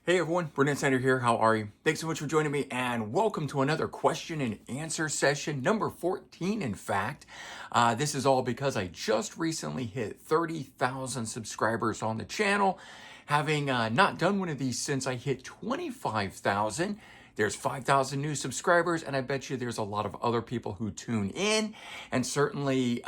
Hey everyone, Brendan Sander here. How are you? Thanks so much for joining me and welcome to another question and answer session, number 14 in fact. This is all because I just recently hit 30,000 subscribers on the channel, having not done one of these since I hit 25,000. There's 5,000 new subscribers, and I bet you there's a lot of other people who tune in. And certainly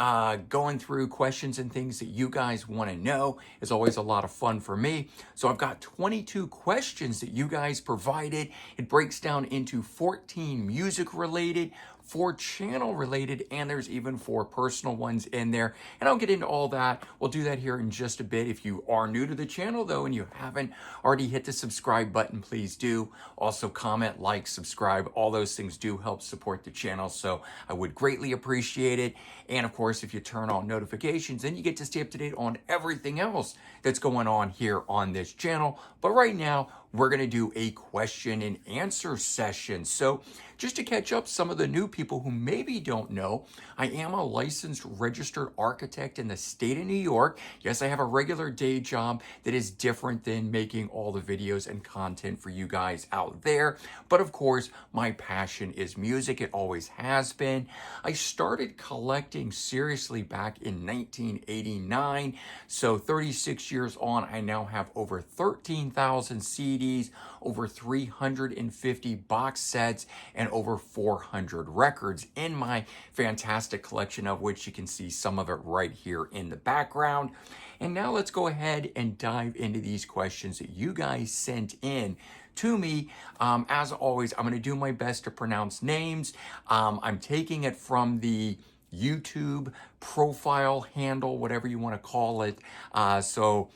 going through questions and things that you guys want to know is always a lot of fun for me. So I've got 22 questions that you guys provided. It breaks down into 14 music related, 4 channel related, and there's even 4 personal ones in there. And I'll get into all that. We'll do that here in just a bit. If you are new to the channel though, and you haven't already hit the subscribe button, please do. Also comment, like, subscribe. All those things do help support the channel, so I would greatly appreciate it. And of course, if you turn on notifications, then you get to stay up to date on everything else that's going on here on this channel. But right now, we're going to do a question and answer session. So just to catch up some of the new people who maybe don't know, I am a licensed registered architect in the state of New York. Yes, I have a regular day job that is different than making all the videos and content for you guys out there. But of course, my passion is music. It always has been. I started collecting seriously back in 1989. So 36 years on, I now have over 13,000 CDs, over 350 box sets, and over 400 records in my fantastic collection, of which you can see some of it right here in the background. And now let's go ahead and dive into these questions that you guys sent in to me. As always, I'm going to do my best to pronounce names. I'm taking it from the YouTube profile handle, whatever you want to call it. So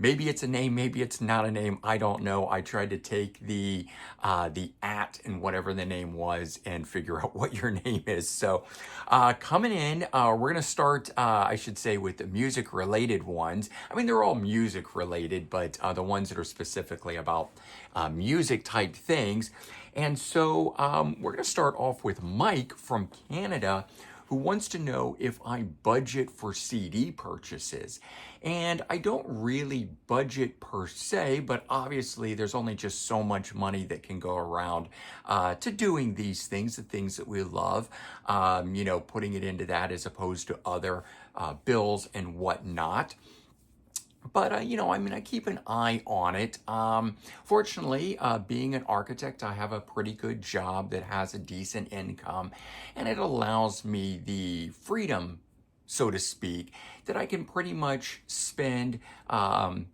maybe it's a name, maybe it's not a name. I don't know. I tried to take the at and whatever the name was and figure out what your name is. So coming in, we're gonna start, I should say, with the music related ones. I mean, they're all music related, but the ones that are specifically about music type things. And so we're gonna start off with Mike from Canada, who wants to know if I budget for CD purchases. And I don't really budget per se, but obviously there's only just so much money that can go around to doing these things, the things that we love, putting it into that as opposed to other bills and whatnot. But, I keep an eye on it. Fortunately, being an architect, I have a pretty good job that has a decent income, and it allows me the freedom, so to speak, that I can pretty much spend, I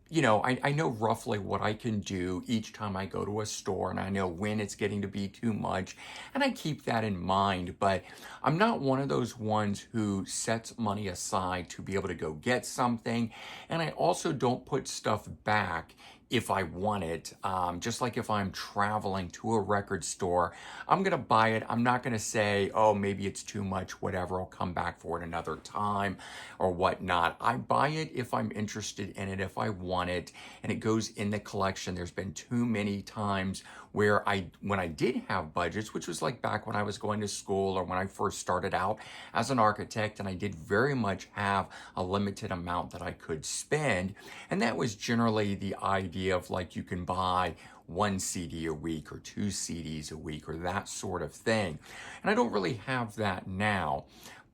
know roughly what I can do each time I go to a store, and I know when it's getting to be too much, and I keep that in mind. But I'm not one of those ones who sets money aside to be able to go get something, and I also don't put stuff back if I want it. Just like if I'm traveling to a record store, I'm going to buy it. I'm not going to say, oh, maybe it's too much, whatever, I'll come back for it another time or whatnot. I buy it if I'm interested in it, if I want it, and it goes in the collection. There's been too many times where when I did have budgets, which was like back when I was going to school or when I first started out as an architect, and I did very much have a limited amount that I could spend. And that was generally the idea of, like, you can buy 1 CD a week or 2 CDs a week or that sort of thing. And I don't really have that now.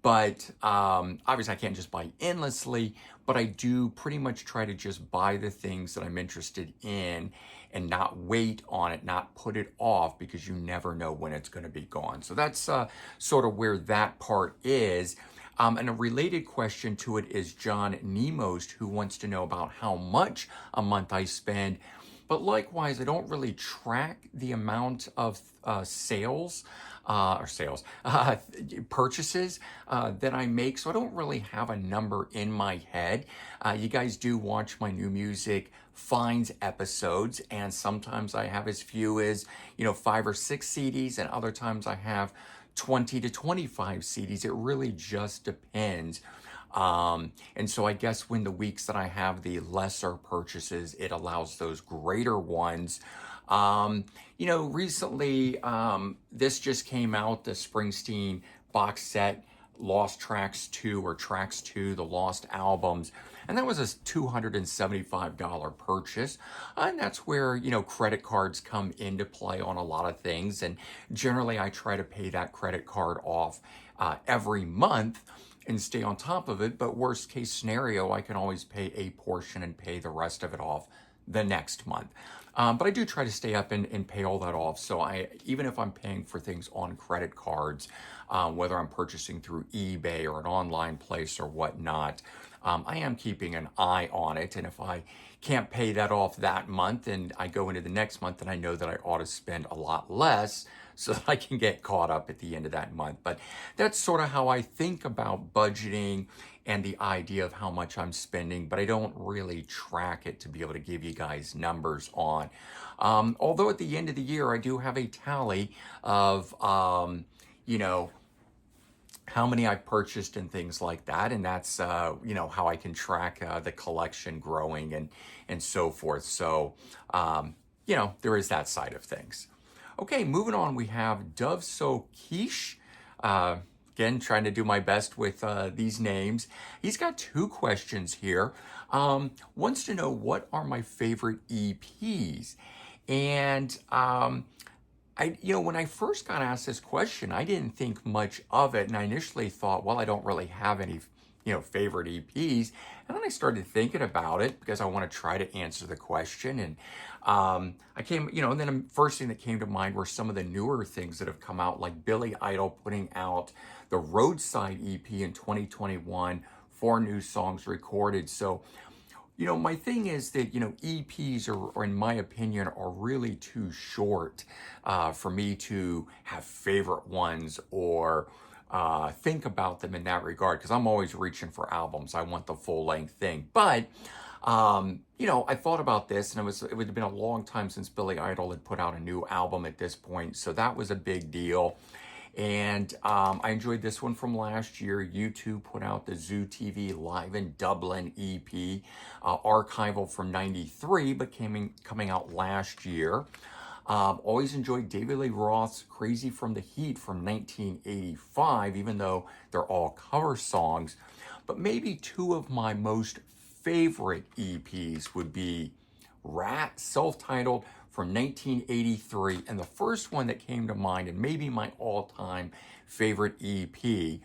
But obviously I can't just buy endlessly, but I do pretty much try to just buy the things that I'm interested in and not wait on it, not put it off, because you never know when it's going to be gone. So that's sort of where that part is. And a related question to it is John Nemost, who wants to know about how much a month I spend. But likewise, I don't really track the amount of purchases that I make. So I don't really have a number in my head. You guys do watch my new music finds episodes, and sometimes I have as few as, 5 or 6 CDs, and other times I have 20 to 25 CDs. It really just depends. And so I guess when the weeks that I have the lesser purchases, it allows those greater ones. Recently, this just came out, the Springsteen box set Lost Tracks 2 or Tracks 2, the Lost Albums. And that was a $275 purchase. And that's where, credit cards come into play on a lot of things. And generally, I try to pay that credit card off every month and stay on top of it. But worst case scenario, I can always pay a portion and pay the rest of it off the next month. But I do try to stay up and pay all that off. So even if I'm paying for things on credit cards, whether I'm purchasing through eBay or an online place or whatnot, I am keeping an eye on it. And if I can't pay that off that month and I go into the next month, then I know that I ought to spend a lot less so that I can get caught up at the end of that month. But that's sort of how I think about budgeting and the idea of how much I'm spending, but I don't really track it to be able to give you guys numbers on. Although at the end of the year, I do have a tally of, how many I purchased and things like that. And that's, how I can track the collection growing and so forth. So, there is that side of things. Okay, moving on, we have Dove So Quiche. Again, trying to do my best with these names. He's got 2 questions here. Wants to know, what are my favorite EPs? And when I first got asked this question, I didn't think much of it. And I initially thought, well, I don't really have any, favorite EPs. And then I started thinking about it because I want to try to answer the question. And and then the first thing that came to mind were some of the newer things that have come out, like Billy Idol putting out the Roadside EP in 2021, 4 new songs recorded. So, my thing is that, EPs are, in my opinion, are really too short for me to have favorite ones or think about them in that regard, because I'm always reaching for albums. I want the full length thing. But, I thought about this, and it would have been a long time since Billy Idol had put out a new album at this point. So that was a big deal. And I enjoyed this one from last year. U2 put out the Zoo TV Live in Dublin EP, archival from '93, but coming out last year. Always enjoyed David Lee Roth's Crazy from the Heat from 1985, even though they're all cover songs. But maybe 2 of my most favorite EPs would be Rat, self-titled, from 1983, and the first one that came to mind, and maybe my all-time favorite EP,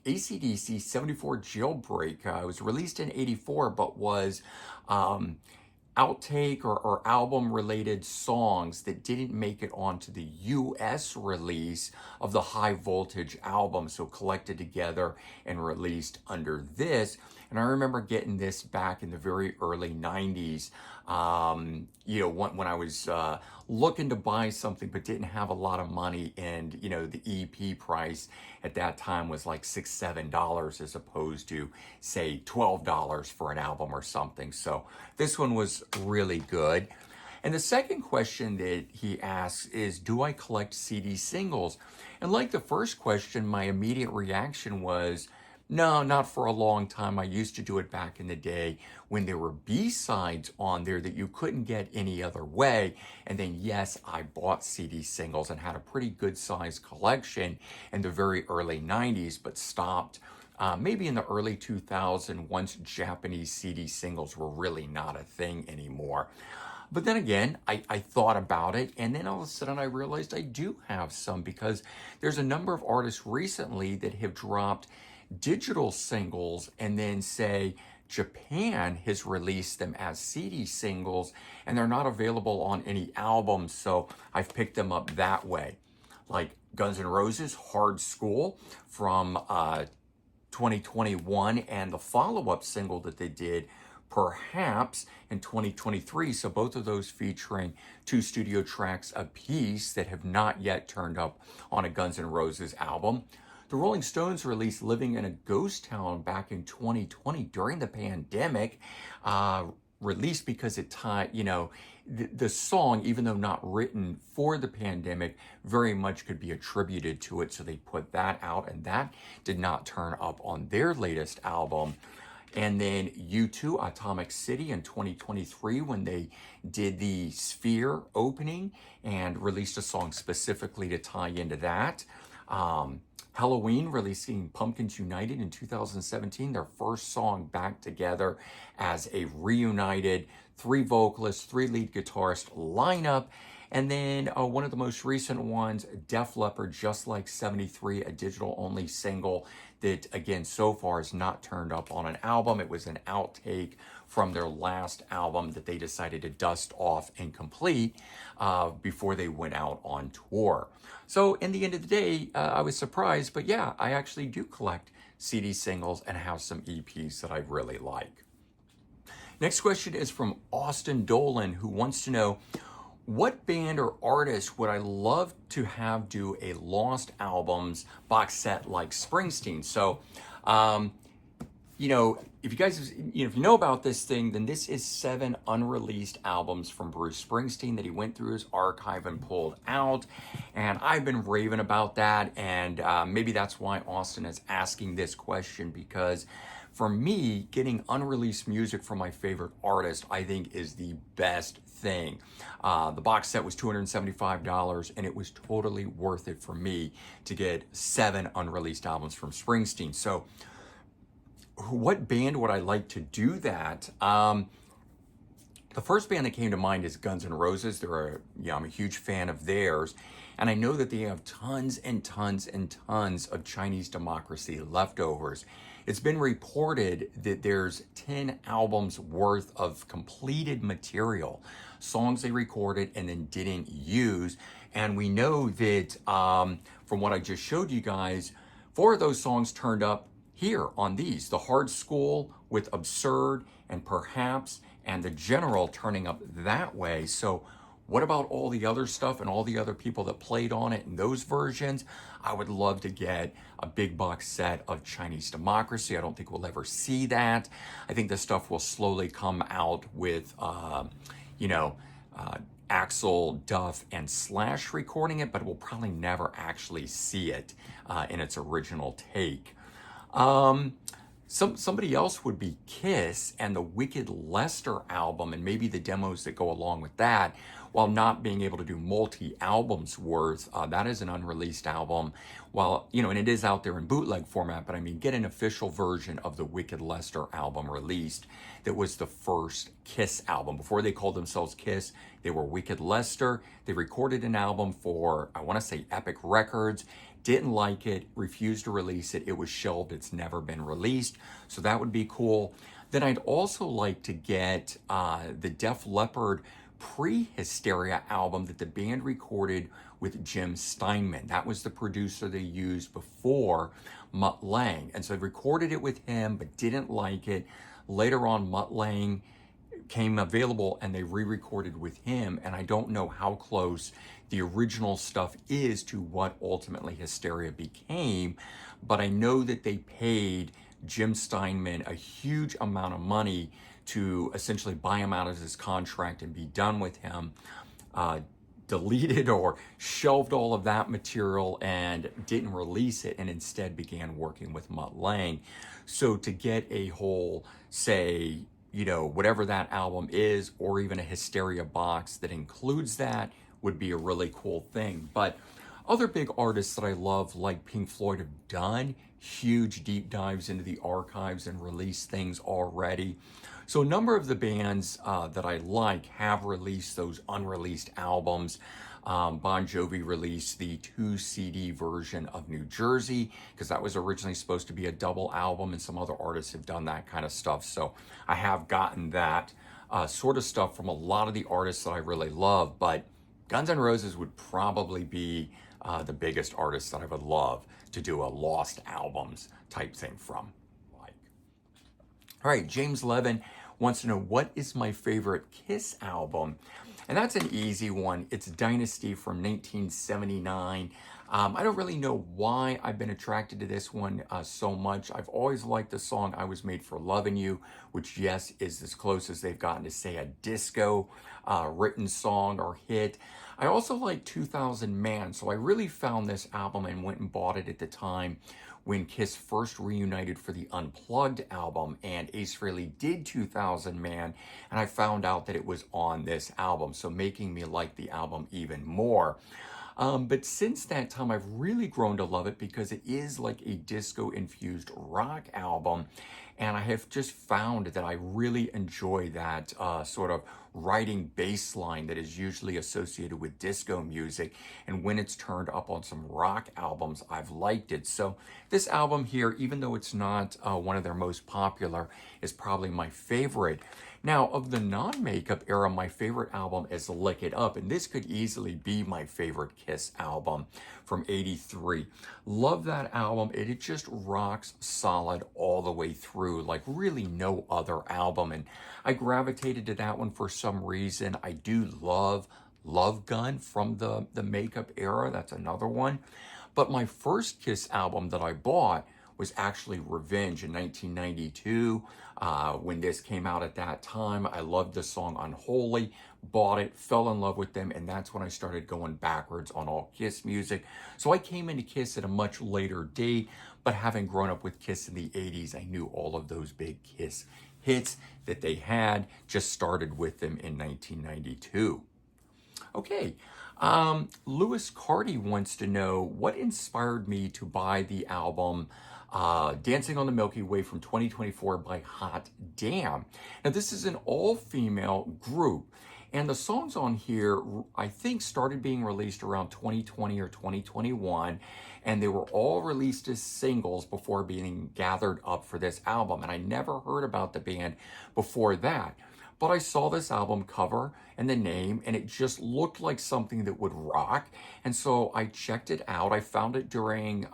AC/DC 74 Jailbreak. It was released in '84, but was outtake or album related songs that didn't make it onto the US release of the High Voltage album, so collected together and released under this. And I remember getting this back in the very early 90s, when I was looking to buy something but didn't have a lot of money, and the EP price at that time was like $6, $7 as opposed to, say, $12 for an album or something. So this one was really good. And the second question that he asks is, do I collect CD singles? And like the first question, my immediate reaction was, no, not for a long time. I used to do it back in the day when there were B-sides on there that you couldn't get any other way. And then, yes, I bought CD singles and had a pretty good sized collection in the very early 90s, but stopped maybe in the early 2000s once Japanese CD singles were really not a thing anymore. But then again, I thought about it, and then all of a sudden I realized I do have some, because there's a number of artists recently that have dropped digital singles, and then, say, Japan has released them as CD singles, and they're not available on any albums, so I've picked them up that way. Like Guns N' Roses' Hard School from 2021, and the follow-up single that they did, Perhaps, in 2023. So both of those featuring 2 studio tracks apiece that have not yet turned up on a Guns N' Roses album. The Rolling Stones released Living in a Ghost Town back in 2020 during the pandemic, released because it tied, the song, even though not written for the pandemic, very much could be attributed to it. So they put that out, and that did not turn up on their latest album. And then U2, Atomic City in 2023, when they did the Sphere opening and released a song specifically to tie into that. Halloween releasing Pumpkins United in 2017, their first song back together as a reunited three vocalist, three lead guitarist lineup. And then one of the most recent ones, Def Leppard, Just Like 73, a digital only single that, again, so far has not turned up on an album. It was an outtake from their last album that they decided to dust off and complete before they went out on tour. So in the end of the day, I was surprised, but yeah, I actually do collect CD singles and have some EPs that I really like. Next question is from Austin Dolan, who wants to know, what band or artist would I love to have do a Lost Albums box set like Springsteen? So, you know, if you guys, if you know about this thing, then this is 7 unreleased albums from Bruce Springsteen that he went through his archive and pulled out. And I've been raving about that. And maybe that's why Austin is asking this question, because for me, getting unreleased music from my favorite artist, I think, is the best thing. The box set was $275, and it was totally worth it for me to get 7 unreleased albums from Springsteen. So what band would I like to do that? The first band that came to mind is Guns N' Roses. I'm a huge fan of theirs. And I know that they have tons and tons and tons of Chinese Democracy leftovers. It's been reported that there's 10 albums worth of completed material, songs they recorded and then didn't use. And we know that from what I just showed you guys, 4 of those songs turned up here on these. The Hard School with Absurd and Perhaps, and The General turning up that way. So what about all the other stuff and all the other people that played on it in those versions? I would love to get a big box set of Chinese Democracy. I don't think we'll ever see that. I think this stuff will slowly come out with, Axl, Duff, and Slash recording it, but we'll probably never actually see it in its original take. Somebody else would be Kiss and the Wicked Lester album, and maybe the demos that go along with that, while not being able to do multi-albums worth. That is an unreleased album. And it is out there in bootleg format, but I mean, get an official version of the Wicked Lester album released. That was the first Kiss album. Before they called themselves Kiss, they were Wicked Lester. They recorded an album for, I want to say, Epic Records. Didn't like it, refused to release it. It was shelved. It's never been released. So that would be cool. Then I'd also like to get the Def Leppard Pre-Hysteria album that the band recorded with Jim Steinman. That was the producer they used before Mutt Lange. And so they recorded it with him, but didn't like it. Later on, Mutt Lange came available and they re-recorded with him, and I don't know how close the original stuff is to what ultimately Hysteria became, but I know that they paid Jim Steinman a huge amount of money to essentially buy him out of his contract and be done with him. Deleted or shelved all of that material and didn't release it, and instead began working with Mutt Lange. So to get a whole, say, whatever that album is, or even a Hysteria box that includes that, would be a really cool thing. But other big artists that I love, like Pink Floyd, have done huge deep dives into the archives and released things already. So a number of the bands that I like have released those unreleased albums. Bon Jovi released the 2 CD version of New Jersey, because that was originally supposed to be a double album, and some other artists have done that kind of stuff. So I have gotten that sort of stuff from a lot of the artists that I really love, but Guns N' Roses would probably be the biggest artist that I would love to do a Lost Albums type thing from. All right, James Levin wants to know, what is my favorite Kiss album? And that's an easy one. It's Dynasty from 1979. I don't really know why I've been attracted to this one so much. I've always liked the song I Was Made for Loving You, which, yes, is as close as they've gotten to, say, a disco written song or hit. I also like 2000 Man, so I really found this album and went and bought it at the time when Kiss first reunited for the Unplugged album, and Ace Frehley did 2000 Man, and I found out that it was on this album, so making me like the album even more. But since that time, I've really grown to love it because it is like a disco-infused rock album. And I have just found that I really enjoy that sort of riding bass line that is usually associated with disco music. And when it's turned up on some rock albums, I've liked it. So this album here, even though it's not one of their most popular, is probably my favorite. Now, of the non-makeup era, my favorite album is Lick It Up, and this could easily be my favorite Kiss album from '83. Love that album. It just rocks solid all the way through, like really no other album. And I gravitated to that one for some reason. I do love Love Gun from the makeup era. That's another one. But my first Kiss album that I bought was actually Revenge in 1992. When this came out at that time, I loved the song Unholy, bought it, fell in love with them, and that's when I started going backwards on all Kiss music. So I came into Kiss at a much later date, but having grown up with Kiss in the 80s, I knew all of those big Kiss hits that they had, just started with them in 1992. Okay, Lewis Carty wants to know what inspired me to buy the album Dancing on the Milky Way from 2024 by Hot Damn. Now, this is an all-female group, and the songs on here, I think, started being released around 2020 or 2021, and they were all released as singles before being gathered up for this album, and I never heard about the band before that. But I saw this album cover and the name, and it just looked like something that would rock. And so I checked it out. I found it during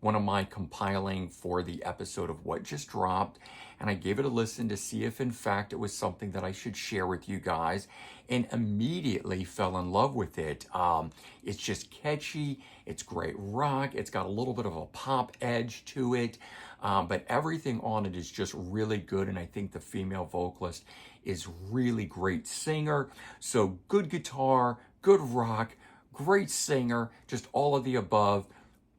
one of my compiling for the episode of What Just Dropped, and I gave it a listen to see if in fact it was something that I should share with you guys, and immediately fell in love with it. It's just catchy, it's great rock, it's got a little bit of a pop edge to it, but everything on it is just really good, and I think the female vocalist is really great singer. So good guitar, good rock, great singer, just all of the above.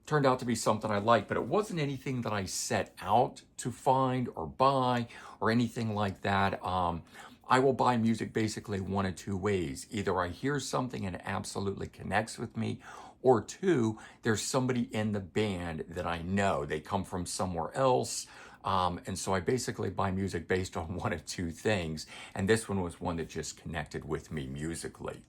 Turned out to be something I liked, but it wasn't anything that I set out to find or buy or anything like that. I will buy music basically one of two ways. Either I hear something and it absolutely connects with me, or two, there's somebody in the band that I know. They come from somewhere else. And so I basically buy music based on one of two things. And this one was one that just connected with me musically.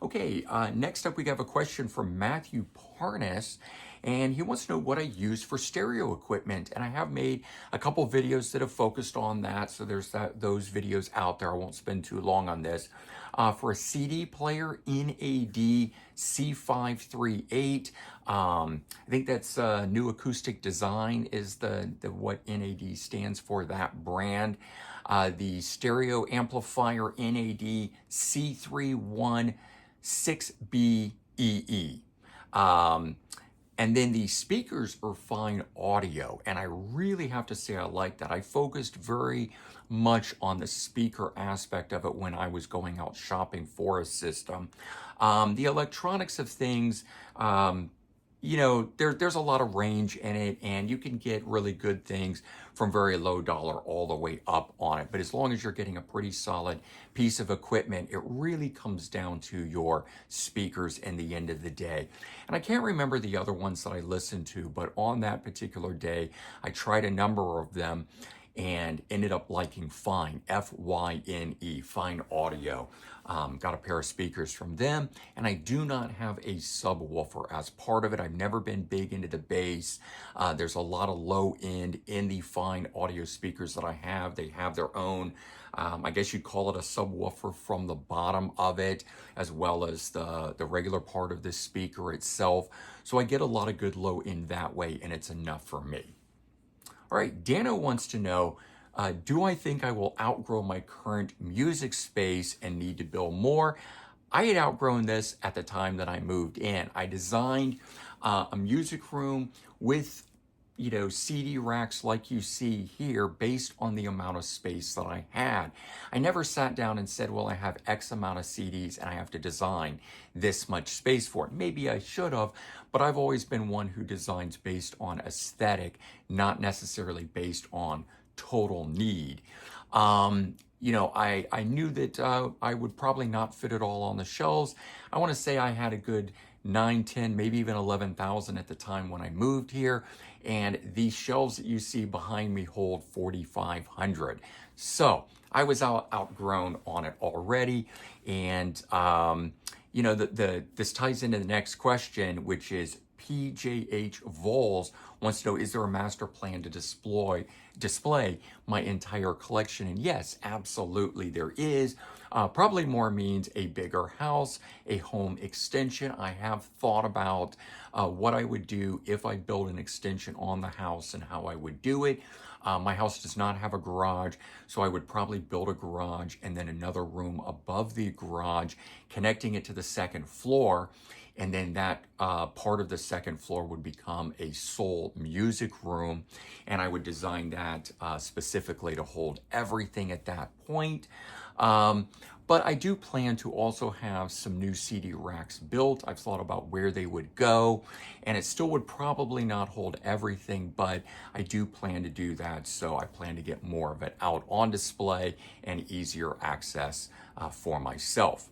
Okay, next up we have a question from Matthew Parnas, and he wants to know what I use for stereo equipment. And I have made a couple videos that have focused on that, so there's those videos out there. I won't spend too long on this. For a CD player, NAD C538. I think that's New Acoustic Design is the what NAD stands for, that brand. The stereo amplifier NAD C316BEE. And then the speakers are Fine Audio, and I really have to say I like that. I focused very much on the speaker aspect of it when I was going out shopping for a system. The electronics of things, you know, there's a lot of range in it, and you can get really good things from very low dollar all the way up on it. But as long as you're getting a pretty solid piece of equipment, it really comes down to your speakers in the end of the day. And I can't remember the other ones that I listened to, but on that particular day, I tried a number of them and ended up liking Fine, F-Y-N-E, Fine Audio. Got a pair of speakers from them, and I do not have a subwoofer as part of it. I've never been big into the bass. There's a lot of low end in the Fine Audio speakers that I have. They have their own, I guess you'd call it a subwoofer from the bottom of it, as well as the regular part of the speaker itself. So I get a lot of good low end that way, and it's enough for me. All right, Dano wants to know, do I think I will outgrow my current music space and need to build more? I had outgrown this at the time that I moved in. I designed a music room with, you know, CD racks like you see here based on the amount of space that I had. I never sat down and said, well, I have X amount of CDs and I have to design this much space for it. Maybe I should have, but I've always been one who designs based on aesthetic, not necessarily based on total need. I knew that I would probably not fit it all on the shelves. I want to say I had a good 9, 10, maybe even 11,000 at the time when I moved here. And these shelves that you see behind me hold 4,500. So I was outgrown on it already. And, this ties into the next question, which is PJH Vols wants to know, is there a master plan to display my entire collection? And yes, absolutely there is. Probably more means a bigger house, a home extension. I have thought about what I would do if I build an extension on the house and how I would do it. My house does not have a garage, so I would probably build a garage and then another room above the garage, connecting it to the second floor. And then that part of the second floor would become a soul music room. And I would design that specifically to hold everything at that point. But I do plan to also have some new CD racks built. I've thought about where they would go, and it still would probably not hold everything, but I do plan to do that. So I plan to get more of it out on display and easier access for myself.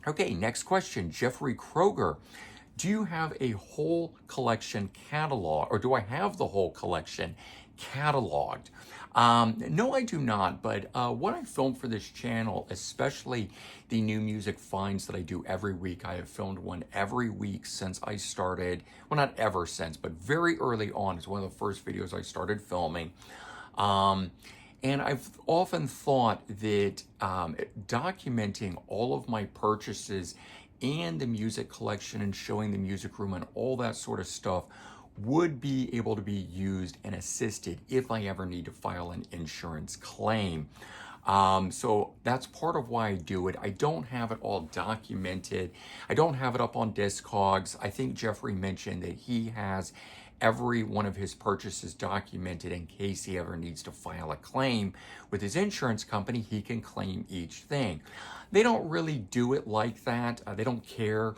Okay, next question, Jeffrey Kroger. Do you have a whole collection catalog, or do I have the whole collection cataloged? No, I do not, but what I film for this channel, especially the new music finds that I do every week, I have filmed one every week since I started, well, not ever since, but very early on. It's one of the first videos I started filming. And I've often thought that documenting all of my purchases and the music collection and showing the music room and all that sort of stuff would be able to be used and assisted if I ever need to file an insurance claim. So that's part of why I do it. I don't have it all documented. I don't have it up on Discogs. I think Jeffrey mentioned that he has every one of his purchases documented in case he ever needs to file a claim with his insurance company. He can claim each thing. They don't really do it like that. They don't care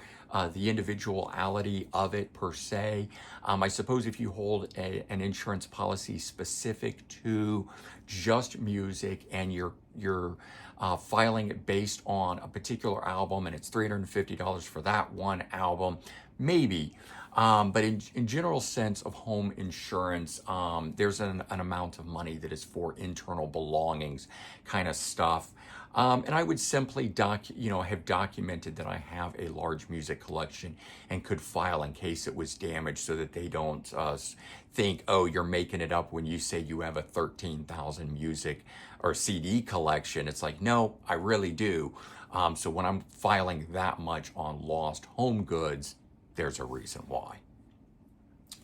the individuality of it per se. I suppose if you hold an insurance policy specific to just music and you're filing it based on a particular album and it's $350 for that one album, maybe. But in general sense of home insurance, there's an amount of money that is for internal belongings kind of stuff. And I would simply have documented that I have a large music collection and could file in case it was damaged so that they don't think, oh, you're making it up when you say you have a 13,000 music or CD collection. It's like, no, I really do. So when I'm filing that much on lost home goods, there's a reason why.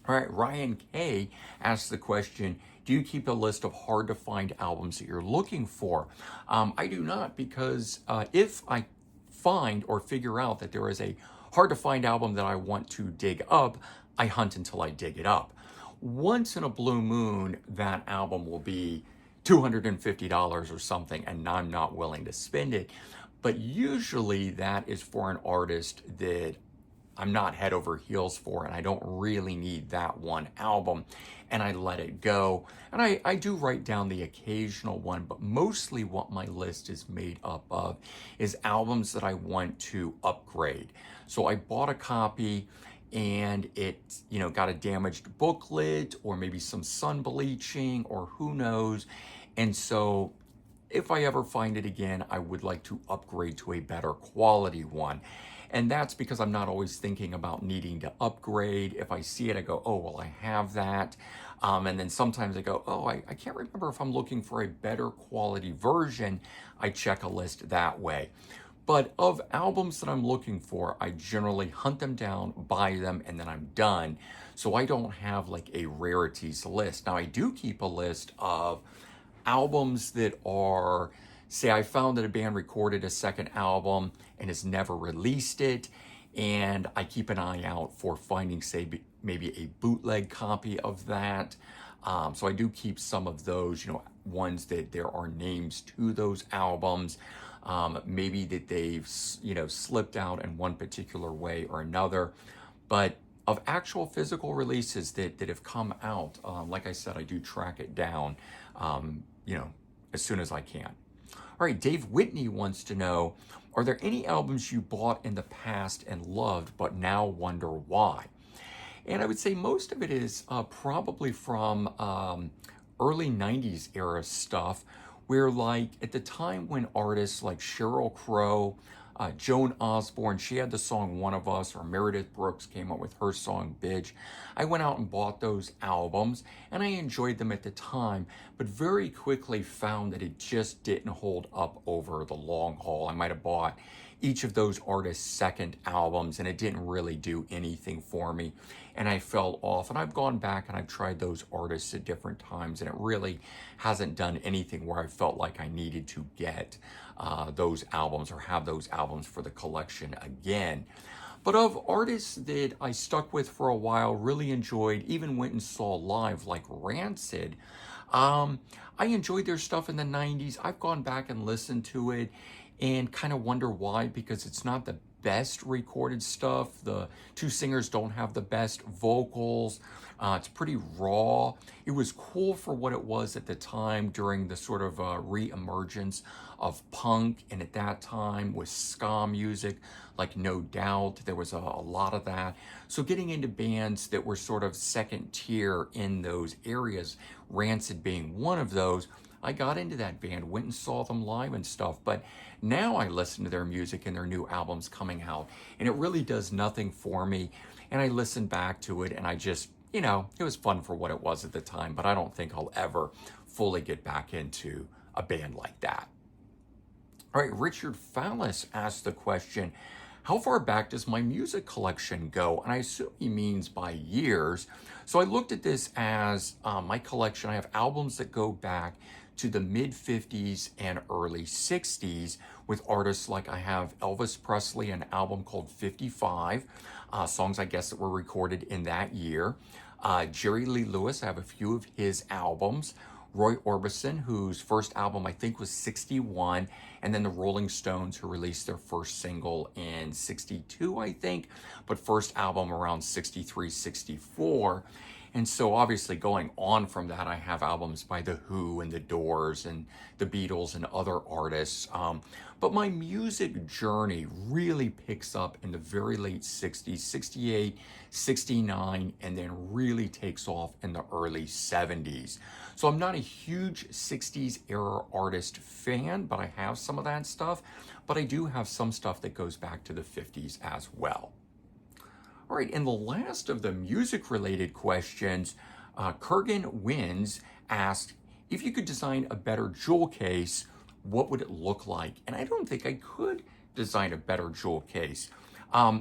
All right, Ryan K asks the question, do you keep a list of hard to find albums that you're looking for? I do not, because if I find or figure out that there is a hard to find album that I want to dig up, I hunt until I dig it up. Once in a blue moon, that album will be $250 or something, and I'm not willing to spend it. But usually that is for an artist that I'm not head over heels for, and I don't really need that one album, and I let it go. And I do write down the occasional one, but mostly what my list is made up of is albums that I want to upgrade. So I bought a copy and it, got a damaged booklet or maybe some sun bleaching or who knows. And so if I ever find it again, I would like to upgrade to a better quality one. And that's because I'm not always thinking about needing to upgrade. If I see it, I go, oh, well, I have that. And then sometimes I go, oh, I can't remember if I'm looking for a better quality version. I check a list that way. But of albums that I'm looking for, I generally hunt them down, buy them, and then I'm done. So I don't have like a rarities list. Now, I do keep a list of albums that are, say I found that a band recorded a second album and has never released it, and I keep an eye out for finding, say, maybe a bootleg copy of that. So I do keep some of those, ones that there are names to those albums, maybe that they've, slipped out in one particular way or another. But of actual physical releases that have come out, like I said, I do track it down, as soon as I can. All right, Dave Whitney wants to know, are there any albums you bought in the past and loved, but now wonder why? And I would say most of it is probably from early 90s era stuff, where like at the time when artists like Sheryl Crow, Joan Osborne, she had the song One of Us, or Meredith Brooks came up with her song Bitch. I went out and bought those albums and I enjoyed them at the time, but very quickly found that it just didn't hold up over the long haul. I might have bought each of those artists' second albums and it didn't really do anything for me, and I fell off. And I've gone back and I've tried those artists at different times and it really hasn't done anything where I felt like I needed to get those albums or have those albums for the collection again. But of artists that I stuck with for a while, really enjoyed, even went and saw live, like Rancid, I enjoyed their stuff in the 90s. I've gone back and listened to it and kind of wonder why, because it's not the best recorded stuff. The two singers don't have the best vocals. It's pretty raw. It was cool for what it was at the time during the sort of re-emergence of punk, and at that time with ska music, like No Doubt, there was a lot of that. So getting into bands that were sort of second tier in those areas, Rancid being one of those, I got into that band, went and saw them live and stuff, but now I listen to their music and their new albums coming out, and it really does nothing for me. And I listen back to it and I just, it was fun for what it was at the time, but I don't think I'll ever fully get back into a band like that. All right, Richard Fallis asked the question, how far back does my music collection go? And I assume he means by years. So I looked at this as my collection. I have albums that go back to the mid 50s and early 60s with artists like I have Elvis Presley, an album called 55, songs I guess that were recorded in that year. Jerry Lee Lewis, I have a few of his albums. Roy Orbison, whose first album I think was 61, and then the Rolling Stones, who released their first single in 62, I think, but first album around 63, 64. And so obviously going on from that, I have albums by The Who and The Doors and The Beatles and other artists. But my music journey really picks up in the very late 60s, 68, 69, and then really takes off in the early 70s. So I'm not a huge 60s era artist fan, but I have some of that stuff. But I do have some stuff that goes back to the 50s as well. All right, and the last of the music-related questions, Kurgan Wins asked, if you could design a better jewel case, what would it look like? And I don't think I could design a better jewel case.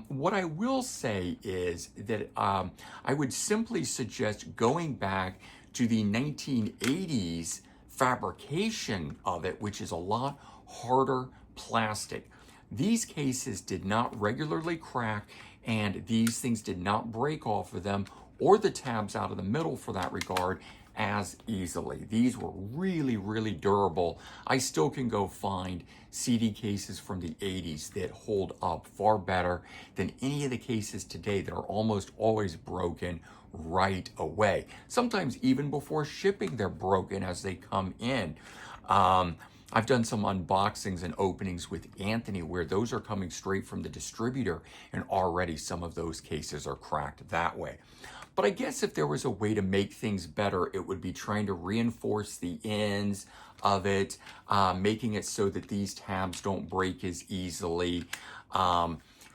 What I will say is that I would simply suggest going back to the 1980s fabrication of it, which is a lot harder plastic. These cases did not regularly crack, and these things did not break off of them, or the tabs out of the middle for that regard, as easily. These were really, really durable. I still can go find CD cases from the 80s that hold up far better than any of the cases today that are almost always broken right away. Sometimes even before shipping, they're broken as they come in. I've done some unboxings and openings with Anthony where those are coming straight from the distributor, and already some of those cases are cracked that way. But I guess if there was a way to make things better, it would be trying to reinforce the ends of it, making it so that these tabs don't break as easily.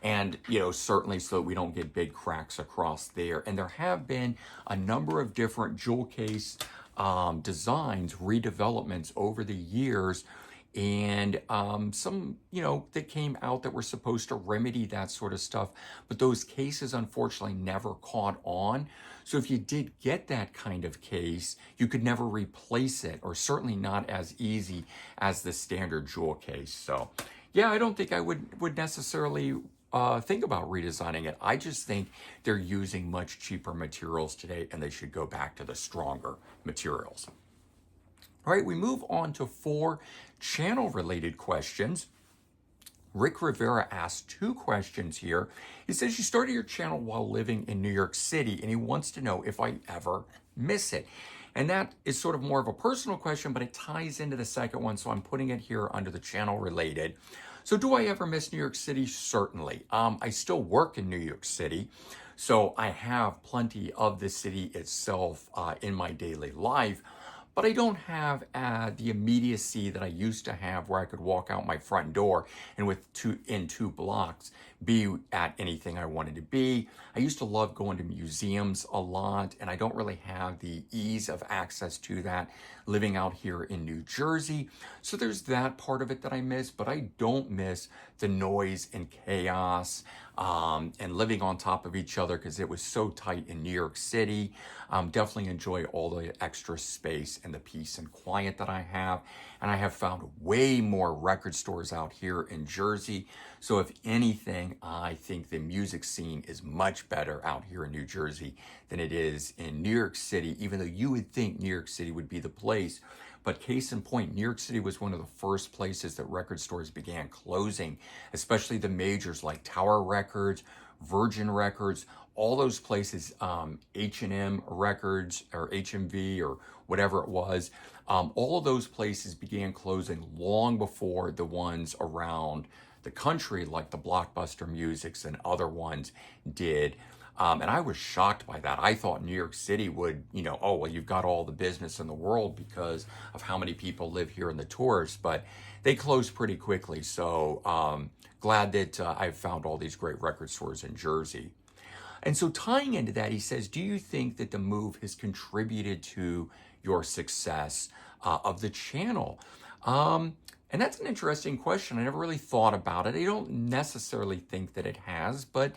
And, certainly so that we don't get big cracks across there. And there have been a number of different jewel case designs, redevelopments over the years, and some, that came out that were supposed to remedy that sort of stuff, but those cases unfortunately never caught on. So if you did get that kind of case, you could never replace it, or certainly not as easy as the standard jewel case. So yeah, I don't think I would necessarily think about redesigning it. I just think they're using much cheaper materials today, and they should go back to the stronger materials. All right, we move on to 4 channel-related questions. Rick Rivera asked 2 questions here. He says, you started your channel while living in New York City, and he wants to know if I ever miss it. And that is sort of more of a personal question, but it ties into the second one. So I'm putting it here under the channel related. So do I ever miss New York City? Certainly. I still work in New York City. So I have plenty of the city itself in my daily life, but I don't have the immediacy that I used to have where I could walk out my front door and in 2 blocks be at anything I wanted to be. I used to love going to museums a lot, and I don't really have the ease of access to that living out here in New Jersey. So there's that part of it that I miss, but I don't miss the noise and chaos and living on top of each other because it was so tight in New York City. Definitely enjoy all the extra space and the peace and quiet that I have. And I have found way more record stores out here in Jersey. So if anything, I think the music scene is much better out here in New Jersey than it is in New York City, even though you would think New York City would be the place. But case in point, New York City was one of the first places that record stores began closing, especially the majors like Tower Records, Virgin Records, all those places, H&M Records or HMV or whatever it was, all of those places began closing long before the ones around the country, like the Blockbuster Musics and other ones did. And I was shocked by that. I thought New York City would, oh, well, you've got all the business in the world because of how many people live here and the tourists, but they closed pretty quickly. So glad that I've found all these great record stores in Jersey. And so tying into that, he says, do you think that the move has contributed to your success of the channel? And that's an interesting question. I never really thought about it. I don't necessarily think that it has, but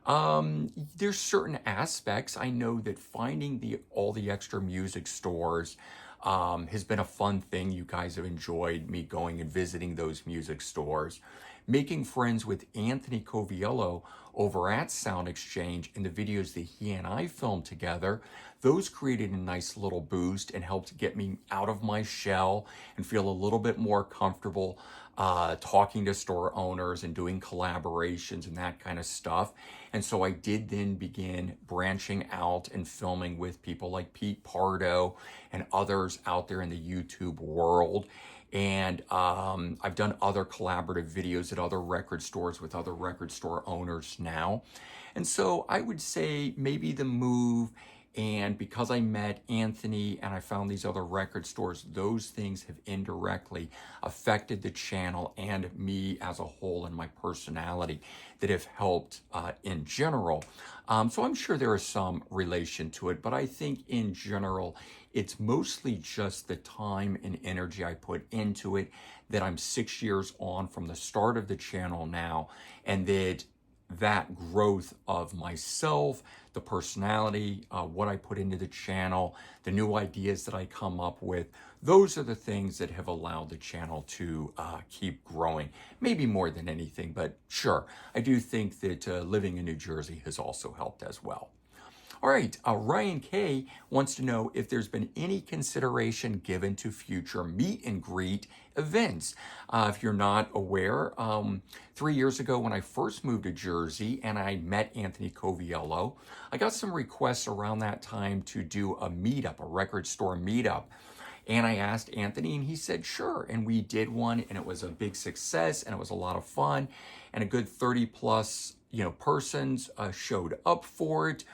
there's certain aspects. I know that finding all the extra music stores has been a fun thing. You guys have enjoyed me going and visiting those music stores. Making friends with Anthony Coviello over at Sound Exchange and the videos that he and I filmed together, those created a nice little boost and helped get me out of my shell and feel a little bit more comfortable talking to store owners and doing collaborations and that kind of stuff. And so I did then begin branching out and filming with people like Pete Pardo and others out there in the YouTube world. And I've done other collaborative videos at other record stores with other record store owners now. And so I would say maybe the move, and because I met Anthony and I found these other record stores, those things have indirectly affected the channel and me as a whole and my personality that have helped in general. So I'm sure there is some relation to it, but I think in general, it's mostly just the time and energy I put into it, that I'm 6 years on from the start of the channel now, and that growth of myself, the personality, what I put into the channel, the new ideas that I come up with, those are the things that have allowed the channel to keep growing. Maybe more than anything, but sure, I do think that living in New Jersey has also helped as well. All right, Ryan K wants to know if there's been any consideration given to future meet and greet events. If you're not aware, 3 years ago when I first moved to Jersey and I met Anthony Coviello, I got some requests around that time to do a meetup, a record store meetup. And I asked Anthony and he said, sure. And we did one and it was a big success and it was a lot of fun. And a good 30 plus, persons showed up for it.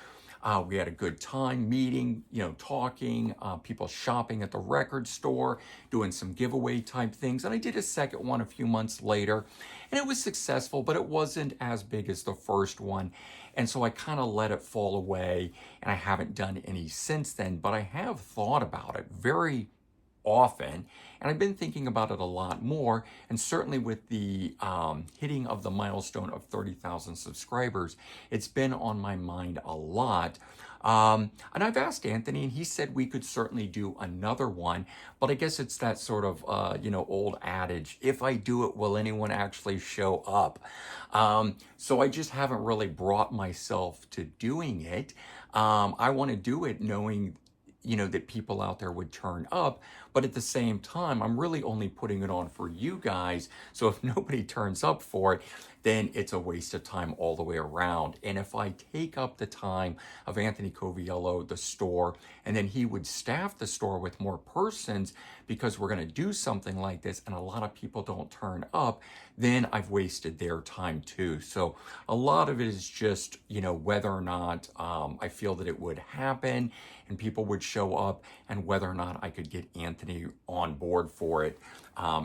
We had a good time meeting, talking, people shopping at the record store, doing some giveaway type things. And I did a second one a few months later and it was successful, but it wasn't as big as the first one. And so I kind of let it fall away and I haven't done any since then, but I have thought about it very often, and I've been thinking about it a lot more, and certainly with the hitting of the milestone of 30,000 subscribers, it's been on my mind a lot. And I've asked Anthony, and he said we could certainly do another one, but I guess it's that sort of, old adage, if I do it, will anyone actually show up? So I just haven't really brought myself to doing it. I want to do it knowing that people out there would turn up, But at the same time, I'm really only putting it on for you guys. So if nobody turns up for it, then it's a waste of time all the way around. And if I take up the time of Anthony Coviello, the store, and then he would staff the store with more persons because we're going to do something like this and a lot of people don't turn up, then I've wasted their time too. So a lot of it is just, whether or not I feel that it would happen and people would show up, and whether or not I could get Anthony on board for it.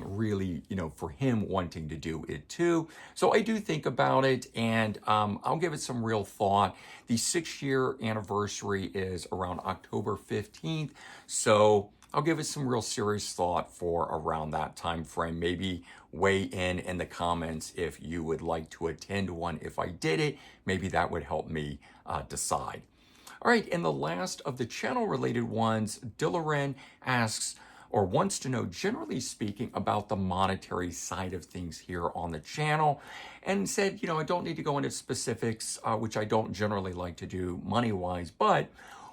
Really, for him wanting to do it too. So I do think about it, and I'll give it some real thought. The 6-year anniversary is around October 15th. So I'll give it some real serious thought for around that time frame. Maybe weigh in the comments if you would like to attend one. If I did it, maybe that would help me decide. All right, and the last of the channel related ones, Dillaren asks or wants to know, generally speaking, about the monetary side of things here on the channel, and said, I don't need to go into specifics, which I don't generally like to do money-wise, but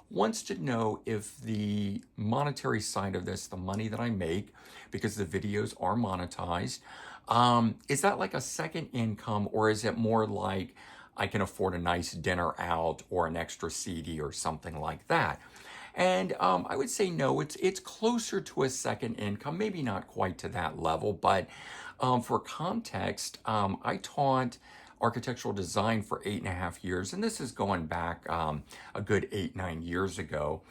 wants to know if the monetary side of this, the money that I make, because the videos are monetized, is that like a second income, or is it more like I can afford a nice dinner out or an extra CD or something like that? And I would say no, it's closer to a second income, maybe not quite to that level, but for context, I taught architectural design for 8.5 years, and this is going back a good 8-9 years ago.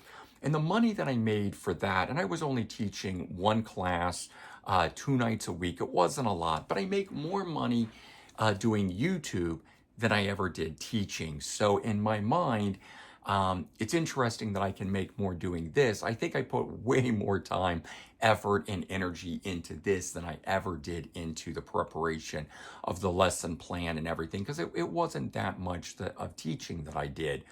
And the money that I made for that, and I was only teaching one class 2 nights a week, it wasn't a lot, but I make more money doing YouTube than I ever did teaching. So in my mind, it's interesting that I can make more doing this. I think I put way more time, effort, and energy into this than I ever did into the preparation of the lesson plan and everything, because it wasn't that much of teaching that I did.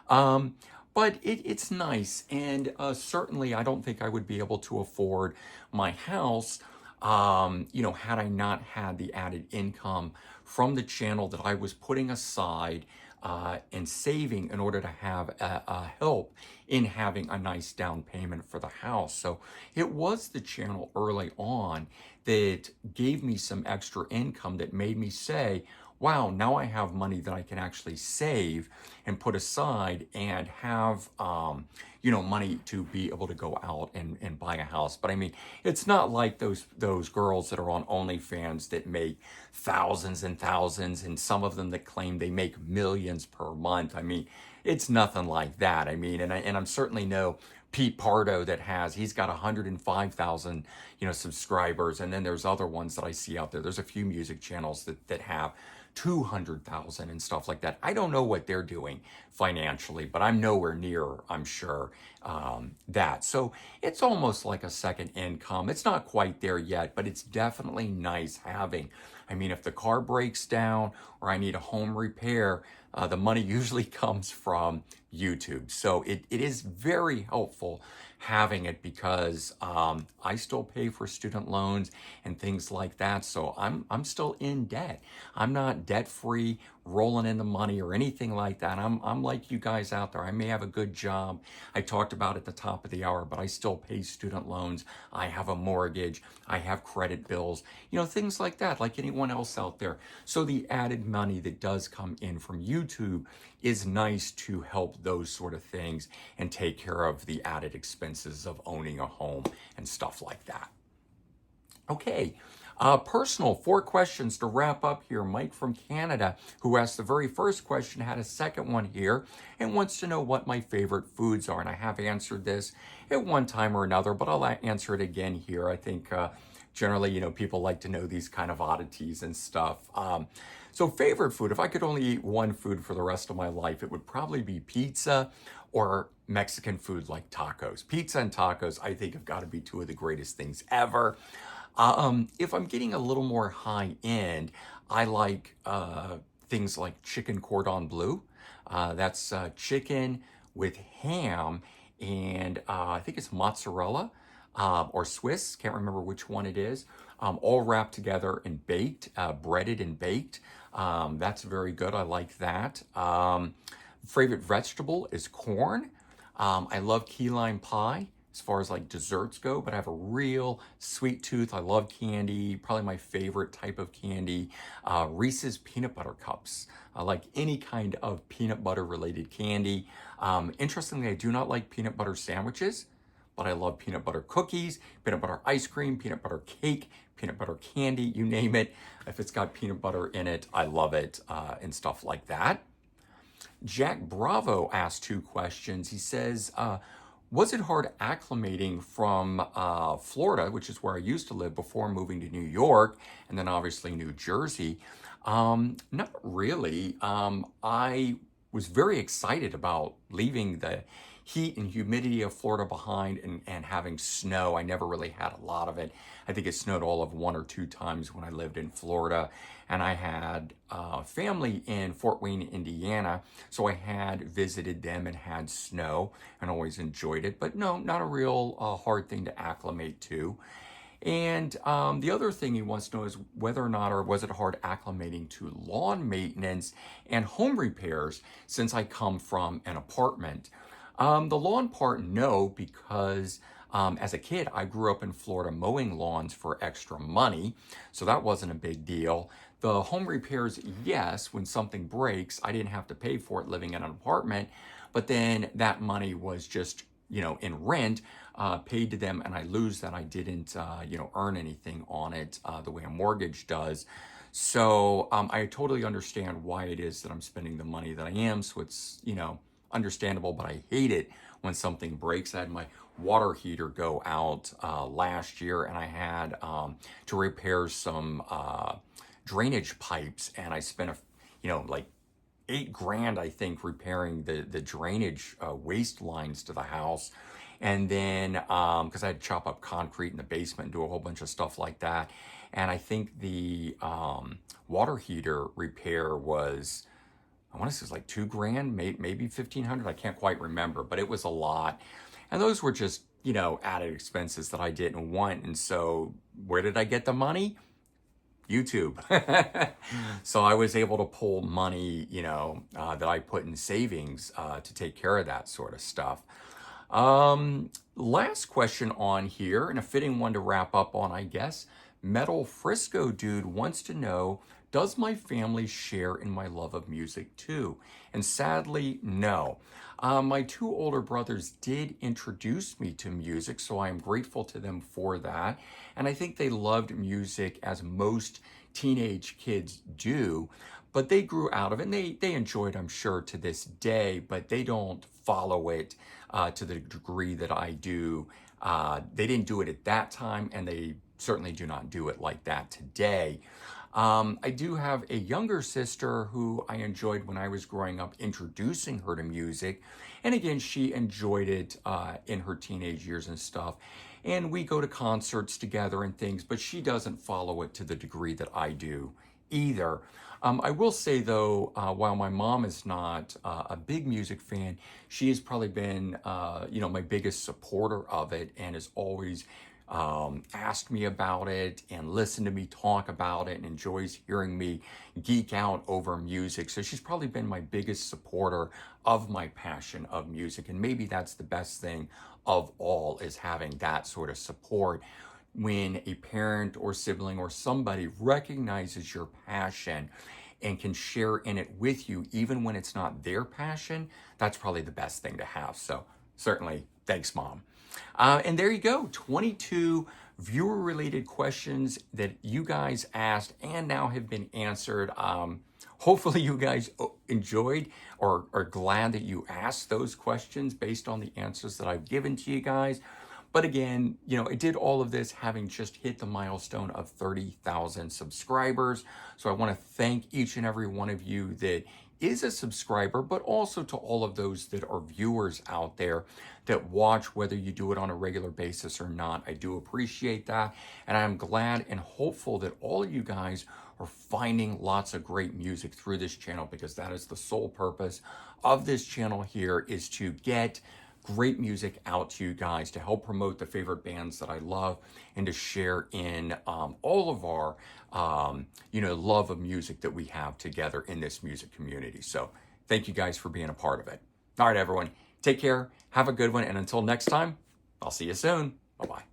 But it's nice, and certainly I don't think I would be able to afford my house, had I not had the added income from the channel that I was putting aside and saving in order to have a help in having a nice down payment for the house. So it was the channel early on that gave me some extra income that made me say, wow, now I have money that I can actually save and put aside and have, money to be able to go out and buy a house. But I mean, it's not like those girls that are on OnlyFans that make thousands and thousands, and some of them that claim they make millions per month. I mean, it's nothing like that. I mean, and I'm certainly no Pete Pardo he's got 105,000, subscribers. And then there's other ones that I see out there. There's a few music channels that have 200,000 and stuff like that. I don't know what they're doing financially, but I'm nowhere near, I'm sure, that. So it's almost like a second income. It's not quite there yet, but it's definitely nice having. I mean, if the car breaks down or I need a home repair, the money usually comes from YouTube. So it is very helpful having it, because I still pay for student loans and things like that. So I'm still in debt. I'm not debt free, rolling in the money or anything like that. I'm like you guys out there. I may have a good job. I talked about at the top of the hour, but I still pay student loans. I have a mortgage. I have credit bills, things like that, like anyone else out there. So the added money that does come in from YouTube is nice to help those sort of things and take care of the added expenses of owning a home and stuff like that. Okay. Personal, 4 questions to wrap up here. Mike from Canada, who asked the very first question, had a second one here and wants to know what my favorite foods are. And I have answered this at one time or another, but I'll answer it again here. I think generally, people like to know these kind of oddities and stuff. So favorite food, if I could only eat one food for the rest of my life, it would probably be pizza or Mexican food like tacos. Pizza and tacos, I think, have got to be 2 of the greatest things ever. If I'm getting a little more high end, I like things like chicken cordon bleu. That's chicken with ham and I think it's mozzarella or Swiss, can't remember which one it is, all wrapped together and baked, breaded and baked. That's very good. I like that. Favorite vegetable is corn. I love key lime pie. as far as like desserts go, but I have a real sweet tooth. I love candy. Probably my favorite type of candy, Reese's peanut butter cups. I like any kind of peanut butter related candy. Interestingly, I do not like peanut butter sandwiches, but I love peanut butter cookies, peanut butter ice cream, peanut butter cake, peanut butter candy, you name it. If it's got peanut butter in it, I love it, and stuff like that. Jack Bravo asked 2 questions. He says, was it hard acclimating from Florida, which is where I used to live before moving to New York, and then obviously New Jersey? Not really. I was very excited about leaving the heat and humidity of Florida behind and having snow. I never really had a lot of it. I think it snowed all of 1 or 2 times when I lived in Florida. And I had family in Fort Wayne, Indiana. So I had visited them and had snow and always enjoyed it. But no, not a real hard thing to acclimate to. And the other thing he wants to know is whether or not, or was it hard acclimating to lawn maintenance and home repairs since I come from an apartment? The lawn part, no, because as a kid, I grew up in Florida mowing lawns for extra money, so that wasn't a big deal. The home repairs, yes, when something breaks, I didn't have to pay for it living in an apartment, but then that money was just, in rent, paid to them, and I lose that. I didn't, earn anything on it the way a mortgage does. So I totally understand why it is that I'm spending the money that I am. So it's, understandable, but I hate it when something breaks. I had my water heater go out last year, and I had to repair some drainage pipes, and I spent like $8,000, I think, repairing the drainage waste lines to the house. And then, because I had to chop up concrete in the basement and do a whole bunch of stuff like that. And I think the water heater repair was, I want to say it was like $2,000, maybe 1,500. I can't quite remember, but it was a lot. And those were just, added expenses that I didn't want. And so where did I get the money? YouTube. So I was able to pull money, that I put in savings to take care of that sort of stuff. Last question on here, and a fitting one to wrap up on, I guess. Metal Frisco Dude wants to know, does my family share in my love of music too? And sadly, no. My 2 older brothers did introduce me to music, so I am grateful to them for that. And I think they loved music as most teenage kids do, but they grew out of it, and they enjoy it, I'm sure, to this day, but they don't follow it to the degree that I do. They didn't do it at that time, and they certainly do not do it like that today. I do have a younger sister who I enjoyed when I was growing up, introducing her to music. And again, she enjoyed it in her teenage years and stuff. And we go to concerts together and things, but she doesn't follow it to the degree that I do either. I will say though, while my mom is not a big music fan, she has probably been, my biggest supporter of it, and has always asked me about it and listened to me talk about it and enjoys hearing me geek out over music. So she's probably been my biggest supporter of my passion of music. And maybe that's the best thing of all, is having that sort of support. When a parent or sibling or somebody recognizes your passion and can share in it with you, even when it's not their passion, that's probably the best thing to have. So certainly, thanks, Mom. And there you go, 22 viewer-related questions that you guys asked and now have been answered. Hopefully you guys enjoyed or are glad that you asked those questions based on the answers that I've given to you guys. But again, I did all of this having just hit the milestone of 30,000 subscribers. So I want to thank each and every one of you that is a subscriber, but also to all of those that are viewers out there that watch, whether you do it on a regular basis or not. I do appreciate that. And I'm glad and hopeful that all of you guys are finding lots of great music through this channel, because that is the sole purpose of this channel here, is to get great music out to you guys, to help promote the favorite bands that I love, and to share in all of our love of music that we have together in this music community. So thank you guys for being a part of it. All right, everyone, take care, have a good one, and until next time, I'll see you soon. Bye-bye.